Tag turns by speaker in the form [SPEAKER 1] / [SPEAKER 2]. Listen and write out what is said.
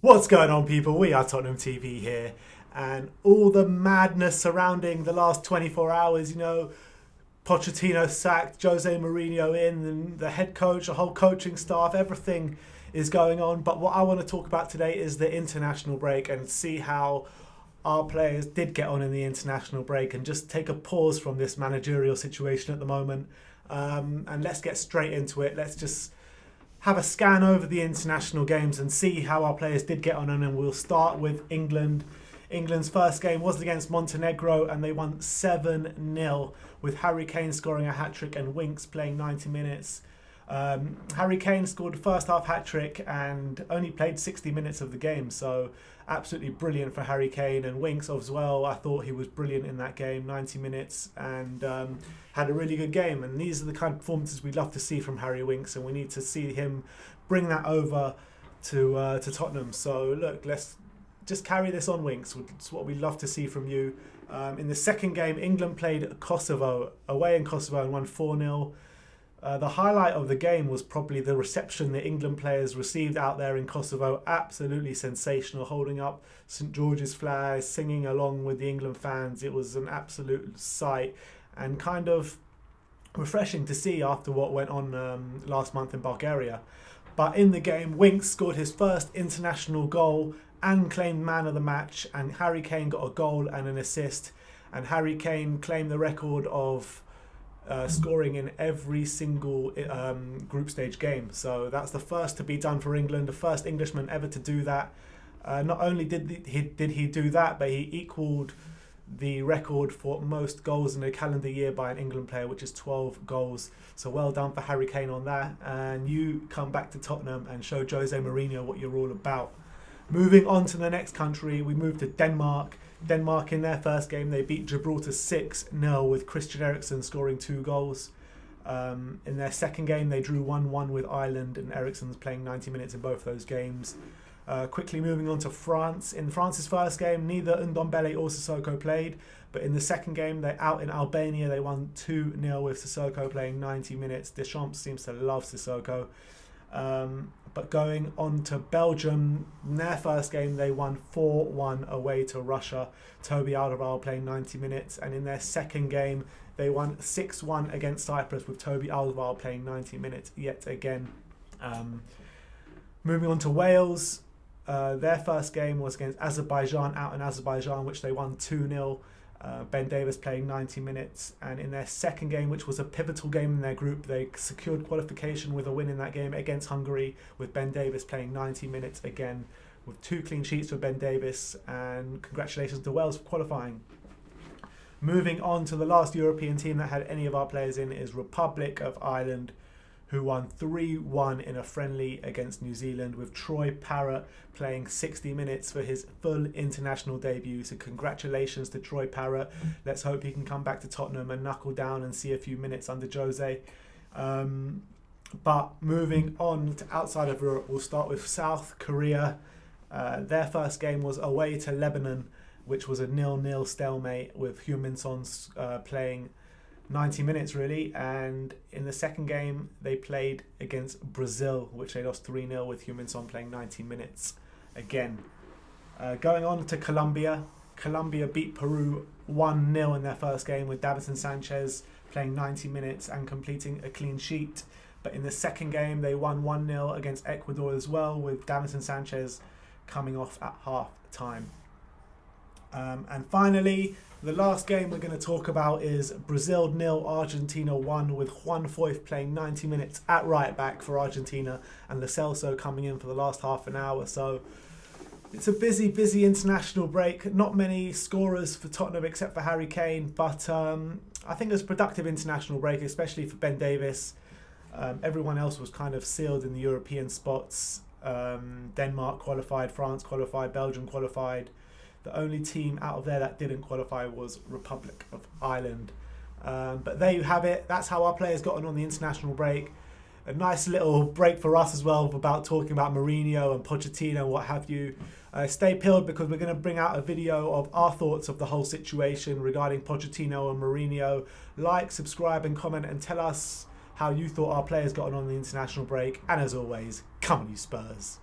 [SPEAKER 1] What's going on, people? We are Tottenham TV here, and all the madness surrounding the last 24 hours, Pochettino sacked, Jose Mourinho in, and the head coach, the whole coaching staff, everything is going on. But what I want to talk about today is the international break and see how our players did get on in the international break and just take a pause from this managerial situation at the moment. And let's get straight into it. Let's just have a scan over the international games and see how our players did get on. And we'll start with England. England's first game was against Montenegro and they won 7-0 with Harry Kane scoring a hat-trick and Winks playing 90 minutes. Harry Kane scored the first half hat-trick and only played 60 minutes of the game, so absolutely brilliant for Harry Kane. And Winks as well, I thought he was brilliant in that game, 90 minutes, and had a really good game. And these are the kind of performances we'd love to see from Harry Winks, and we need to see him bring that over to Tottenham. So look, let's just carry this on, Winks. It's what we'd love to see from you. In the second game, England played Kosovo away in Kosovo and won 4-0. The highlight of the game was probably the reception the England players received out there in Kosovo. Absolutely sensational, holding up St George's flag, singing along with the England fans. It was an absolute sight and kind of refreshing to see after what went on last month in Bulgaria. But in the game, Winks scored his first international goal and claimed man of the match, and Harry Kane got a goal and an assist, and Harry Kane claimed the record of scoring in every single group stage game. So that's the first to be done for England, the first Englishman ever to do that. Not only did he do that, but he equalled the record for most goals in a calendar year by an England player, which is 12 goals. So well done for Harry Kane on that. And you come back to Tottenham and show Jose Mourinho what you're all about. Moving on to the next country, we move to Denmark. Denmark, in their first game, they beat Gibraltar 6-0 with Christian Eriksen scoring 2 goals. In their second game, they drew 1-1 with Ireland, and Eriksen's playing 90 minutes in both those games. Quickly moving on to France. In France's first game, neither Ndombele or Sissoko played, but in the second game, they're out in Albania. They won 2-0 with Sissoko playing 90 minutes. Deschamps seems to love Sissoko. But going on to Belgium, in their first game they won 4-1 away to Russia. Toby Alderweireld playing 90 minutes, and in their second game they won 6-1 against Cyprus with Toby Alderweireld playing 90 minutes yet again. Moving on to Wales, their first game was against Azerbaijan out in Azerbaijan, which they won 2-0. Ben Davies playing 90 minutes, and in their second game, which was a pivotal game in their group, they secured qualification with a win in that game against Hungary with Ben Davies playing 90 minutes again with 2 clean sheets for Ben Davies, and congratulations to Wales for qualifying. Moving on to the last European team that had any of our players in is Republic of Ireland, who won 3-1 in a friendly against New Zealand with Troy Parrott playing 60 minutes for his full international debut. So congratulations to Troy Parrott. Let's hope he can come back to Tottenham and knuckle down and see a few minutes under Jose. But moving on to outside of Europe, we'll start with South Korea. Their first game was away to Lebanon, which was a 0-0 stalemate with Heung-min Son playing 90 minutes really, and in the second game they played against Brazil, which they lost 3-0 with Heung-min Son playing 90 minutes again. Going on to Colombia, Colombia beat Peru 1-0 in their first game with Davinson Sanchez playing 90 minutes and completing a clean sheet. But in the second game they won 1-0 against Ecuador as well, with Davinson Sanchez coming off at half time. And finally, the last game we're going to talk about is Brazil 0, Argentina 1, with Juan Foyth playing 90 minutes at right back for Argentina and Lo Celso coming in for the last half an hour. So it's a busy international break. Not many scorers for Tottenham except for Harry Kane, but I think it was a productive international break, especially for Ben Davies. Everyone else was kind of sealed in the European spots. Denmark qualified, France qualified, Belgium qualified. The only team out of there that didn't qualify was Republic of Ireland. But there you have it. That's how our players got on the international break. A nice little break for us as well about talking about Mourinho and Pochettino and what have you. Stay peeled because we're going to bring out a video of our thoughts of the whole situation regarding Pochettino and Mourinho. Like, subscribe and comment and tell us how you thought our players got on the international break. And as always, Come on, you Spurs.